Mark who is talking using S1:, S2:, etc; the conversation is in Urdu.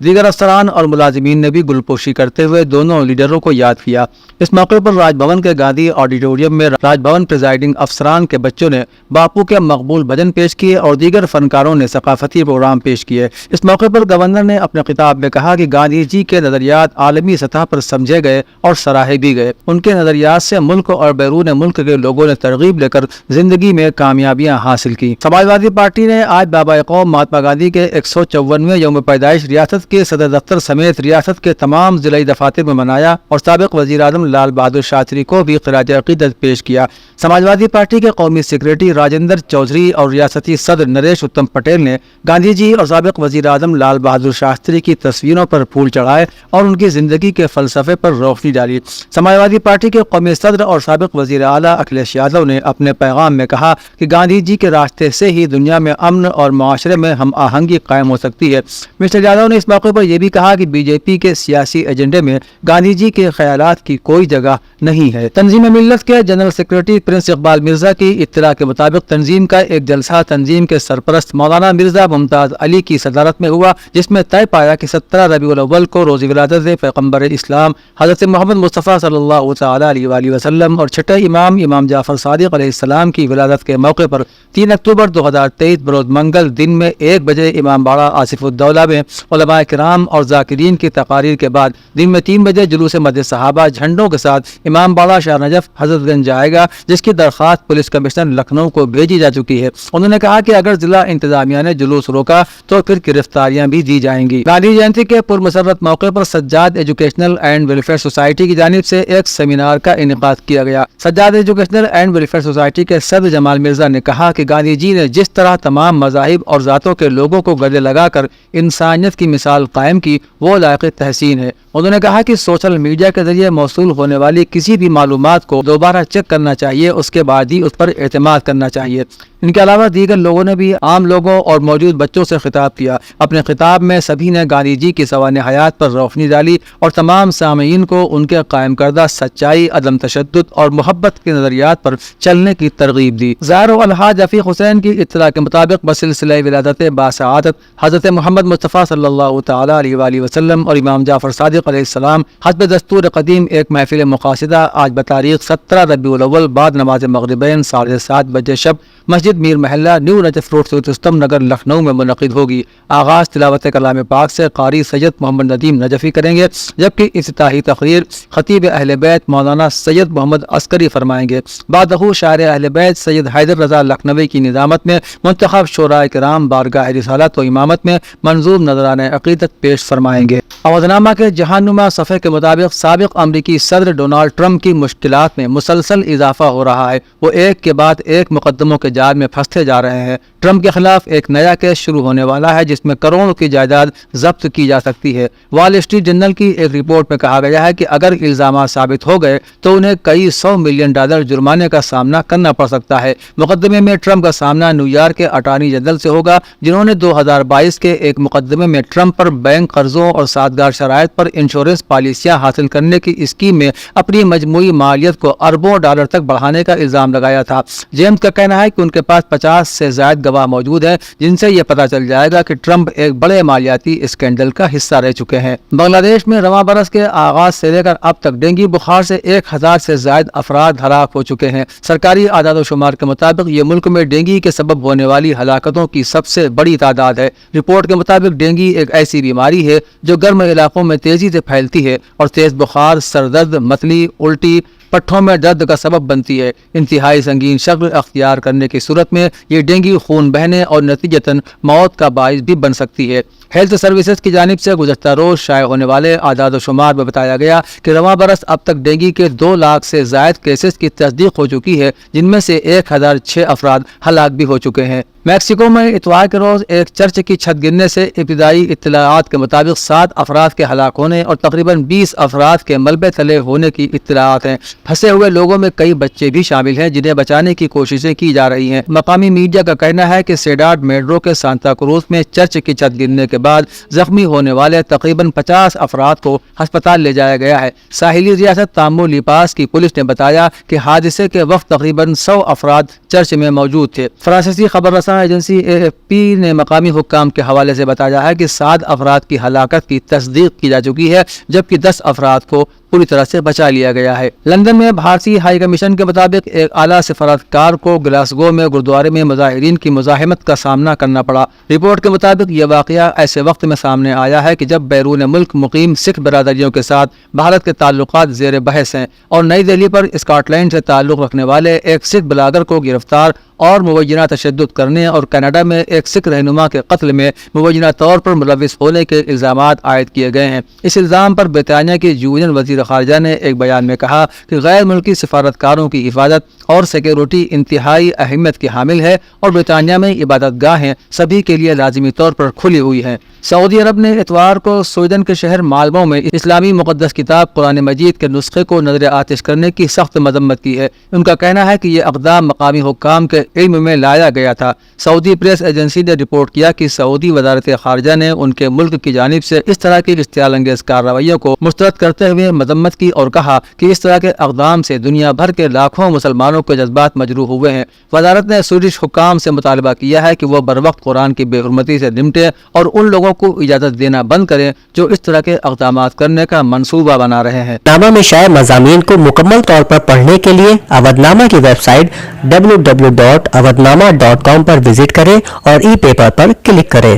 S1: دیگر افسران اور ملازمین نے بھی گلپوشی کرتے ہوئے دونوں لیڈروں کو یاد کیا۔ اس موقع پر راج بھون کے گاندھی آڈیٹوریم میں راج بھون پریزائڈنگ افسران کے بچوں نے باپو کے مقبول بھجن پیش کیے اور دیگر فنکاروں نے ثقافتی پروگرام پیش کیے۔ اس موقع پر گورنر نے اپنے خطاب میں کہا کہ گاندھی جی کے نظریات عالمی سطح پر سمجھے گئے اور سراہے بھی گئے۔ ان کے نظریات سے ملک اور بیرون ملک کے لوگوں نے ترغیب لے کر زندگی میں کامیابیاں حاصل کی۔ سماجوادی پارٹی نے آج بابا قوم مہاتما گاندھی کے 154ویں یوم پیدائش ریاست کے صدر دفتر سمیت ریاست کے تمام ضلعی دفاتر میں منایا اور سابق وزیر اعظم لال بہادر شاستری کو بھی خراج عقیدت پیش کیا۔ سماجوادی پارٹی کے قومی سیکریٹری راجندر چودھری اور ریاستی صدر نریش اتم پٹیل نے گاندھی جی اور سابق وزیر اعظم لال بہادر شاستری کی تصویروں پر پھول چڑھائے اور ان کی زندگی کے فلسفے پر روشنی ڈالی۔ سماجوادی پارٹی کے قومی صدر اور سابق وزیر اعلیٰ اکھلیش یادو نے اپنے پیغام میں کہا کہ گاندھی جی کے راستے سے ہی دنیا میں امن اور معاشرے میں ہم آہنگی قائم ہو سکتی ہے۔ مسٹر یادو نے اس موقع پر یہ بھی کہا کہ بی جے پی کے سیاسی ایجنڈے میں گاندھی جی کے خیالات کی کوئی جگہ نہیں ہے۔ تنظیم ملت کے general secretary prince Iqbal Mirza کی اطلاع کے مطابق تنظیم کا ایک جلسہ تنظیم کے سرپرست مولانا مرزا ممتاز علی کی صدارت میں ہوا، جس میں طے پایا کہ 17 ربیع الاول کو روز ولادت پیغمبر اسلام حضرت محمد مصطفیٰ صلی اللہ تعالی علیہ وآلہ وسلم اور چھٹے امام جعفر صادق علیہ السلام کی ولادت کے موقع پر 3 اکتوبر 2023 بروز منگل دن میں 1 بجے امام باڑہ آصف الدولہ میں علماء کرام اور ذاکرین کی تقاریر کے بعد دن میں 3 بجے جلوس مد صحابہ جھنڈوں کے ساتھ امام باڑہ شاہ نجف حضرت گنج جائے گا، جس کی درخواست پولیس کمشنر لکھنؤ کو بھیجی جا چکی ہے۔ انہوں نے کہا کہ اگر ضلع انتظامیہ نے جلوس روکا تو پھر گرفتاریاں بھی دی جائیں گی۔ گاندھی جینتی کے پرمسرت موقع پر Sajjad educational and welfare society کی جانب سے ایک سیمینار کا انعقاد کیا گیا۔ Sajjad educational and welfare society کے صدر جمال مرزا نے کہا کہ گاندھی جی نے جس طرح تمام مذاہب اور ذاتوں کے لوگوں کو گلے لگا کر انسانیت کی مثال قائم کی، وہ لائق تحسین ہے۔ انہوں نے کہا کہ سوشل میڈیا کے ذریعے موصول ہونے والی کسی بھی معلومات کو دوبارہ چیک کرنا چاہیے، اس کے بعد ہی اس پر اعتماد کرنا چاہیے۔ ان کے علاوہ دیگر لوگوں نے بھی عام لوگوں اور موجود بچوں سے خطاب کیا۔ اپنے خطاب میں سبھی نے گاندھی جی کی سوانح حیات پر روشنی ڈالی اور تمام سامعین کو ان کے قائم کردہ سچائی، عدم تشدد اور محبت کے نظریات پر چلنے کی ترغیب دی۔ زائر الحاج عفیق حسین کی اطلاع کے مطابق بسلسلہ ولادت باسعادت حضرت محمد مصطفیٰ صلی اللہ تعالی علیہ وآلہ وسلم اور امام جعفر صادق علیہ السلام حسب دستور قدیم ایک محفل مقاصدہ آج بتاریخ 17 ربیع الاول بعد نماز مغربین 7:30 بجے شب مسجد میر محلہ نیو نجف روڈ سے رستم نگر لکھنؤ میں منعقد ہوگی۔ آغاز تلاوت کلام پاک سے قاری سید محمد ندیم نجفی کریں گے، جبکہ افتتاحی تقریر خطیب اہل بیت مولانا سید محمد عسکری فرمائیں گے۔ بعدہ شاعر اہل بیت سید حیدر رضا لکھنوی کی نظامت میں منتخب شعراء کرام بارگاہ رسالت و امامت میں منظوم نذرانہ عقیدت پیش فرمائیں گے۔ اودھنامہ کے جہان نما صفحے کے مطابق سابق امریکی صدر ڈونالڈ ٹرمپ کی مشکلات میں مسلسل اضافہ ہو رہا ہے۔ وہ ایک کے بعد ایک مقدموں کے جال میں پھنستے جا رہے ہیں۔ ٹرمپ کے خلاف ایک نیا کیس شروع ہونے والا ہے جس میں کروڑوں کی جائیداد ضبط کی جا سکتی ہے۔ وال اسٹریٹ جرنل کی ایک رپورٹ میں کہا گیا ہے کہ اگر الزامات ثابت ہو گئے تو انہیں کئی $100 ملین جرمانے کا سامنا کرنا پڑ سکتا ہے۔ مقدمے میں ٹرمپ کا سامنا نیویارک کے اٹارنی جنرل سے ہوگا، جنہوں نے 2022 کے ایک مقدمے میں ٹرمپ پر بینک قرضوں اور سازگار شرائط پر انشورنس پالیسیاں حاصل کرنے کی اسکیم میں اپنی مجموعی مالیت کو اربوں ڈالر تک بڑھانے کا الزام لگایا تھا۔ جیمز کا کہنا ہے کہ ان کے پاس 50 سے زائد گواہ موجود ہیں جن سے یہ پتہ چل جائے گا کہ ٹرمپ ایک بڑے مالیاتی اسکینڈل کا حصہ رہ چکے ہیں۔ بنگلہ دیش میں رواں برس کے آغاز سے لے کر اب تک ڈینگی بخار سے 1000 سے زائد افراد ہلاک ہو چکے ہیں۔ سرکاری اعداد و شمار کے مطابق یہ ملک میں ڈینگی کے سبب ہونے والی ہلاکتوں کی سب سے بڑی تعداد ہے۔ رپورٹ کے مطابق ڈینگی ایک ایسی بیماری ہے جو گرم علاقوں میں تیزی سے پھیلتی ہے اور تیز بخار، سر درد، متلی، الٹی، پٹھوں میں درد کا سبب بنتی ہے۔ انتہائی سنگین شکل اختیار کرنے کی صورت میں یہ ڈینگی خون بہنے اور نتیجتاً موت کا باعث بھی بن سکتی ہے۔ ہیلتھ سروسز کی جانب سے گزشتہ روز شائع ہونے والے اعداد و شمار میں بتایا گیا کہ رواں برس اب تک ڈینگی کے 2 لاکھ سے زائد کیسز کی تصدیق ہو چکی ہے، جن میں سے 1006 افراد ہلاک بھی ہو چکے ہیں۔ میکسیکو میں اتوار کے روز ایک چرچ کی چھت گرنے سے ابتدائی اطلاعات کے مطابق 7 افراد کے ہلاک ہونے اور تقریباً 20 افراد کے ملبے تلے ہونے کی اطلاعات ہیں۔ پھنسے ہوئے لوگوں میں کئی بچے بھی شامل ہیں جنہیں بچانے کی کوششیں کی جا رہی ہیں۔ مقامی میڈیا کا کہنا ہے کہ سیڈاڈ میڈرو کے سانتا کروز میں چرچ کی چھت گرنے کے کے بعد زخمی ہونے والے تقریباً 50 افراد کو ہسپتال لے جایا گیا ہے۔ ساحلی ریاست تامو لیپاس کی پولیس نے بتایا کہ حادثے کے وقت تقریباً 100 افراد چرچ میں موجود تھے۔ فرانسیسی خبر رساں ایجنسی AFP نے مقامی حکام کے حوالے سے بتایا ہے کہ 7 افراد کی ہلاکت کی تصدیق کی جا چکی ہے، جبکہ 10 افراد کو پوری طرح سے بچا لیا گیا ہے۔ لندن میں بھارتی ہائی کمیشن کے مطابق ایک اعلیٰ سفارتکار کو گلاسگو میں گردوارے میں مظاہرین کی مزاحمت کا سامنا کرنا پڑا۔ رپورٹ کے مطابق یہ واقعہ ایسے وقت میں سامنے آیا ہے کہ جب بیرون ملک مقیم سکھ برادریوں کے ساتھ بھارت کے تعلقات زیر بحث ہیں اور نئی دہلی پر اسکاٹ لینڈ سے تعلق رکھنے والے ایک سکھ بلاگر کو گرفتار اور مبینہ تشدد کرنے اور کینیڈا میں ایک سکھ رہنما کے قتل میں مبینہ طور پر ملوث ہونے کے الزامات عائد کیے گئے ہیں۔ اس الزام پر برطانیہ کی یونین وزیر خارجہ نے ایک بیان میں کہا کہ غیر ملکی سفارتکاروں کی حفاظت اور سیکیورٹی انتہائی اہمیت کی حامل ہے اور برطانیہ میں عبادت گاہیں سبھی کے لیے لازمی طور پر کھلی ہوئی ہیں۔ سعودی عرب نے اتوار کو سویڈن کے شہر مالمو میں اسلامی مقدس کتاب قرآن مجید کے نسخے کو نظر آتش کرنے کی سخت مذمت کی ہے۔ ان کا کہنا ہے کہ یہ اقدام مقامی حکام کے علم میں لایا گیا تھا۔ سعودی پریس ایجنسی نے رپورٹ کیا کہ سعودی وزارت خارجہ نے ان کے ملک کی جانب سے اس طرح کی اشتعال انگیز کارروائیوں کو مسترد کرتے ہوئے مذمت کی اور کہا کہ اس طرح کے اقدام سے دنیا بھر کے لاکھوں مسلمانوں کے جذبات مجروح ہوئے ہیں۔ وزارت نے سویڈش حکام سے مطالبہ کیا ہے کہ وہ بروقت قرآن کی بے حرمتی سے نمٹے اور ان لوگوں کو اجازت دینا بند کریں جو اس طرح کے اقدامات کرنے کا منصوبہ بنا رہے ہیں۔
S2: نامہ میں شائع مضامین کو مکمل طور پر پڑھنے کے لیے اودنامہ کی ویب سائٹ www.awadnama.com پر وزٹ کریں اور ای پیپر پر کلک کریں۔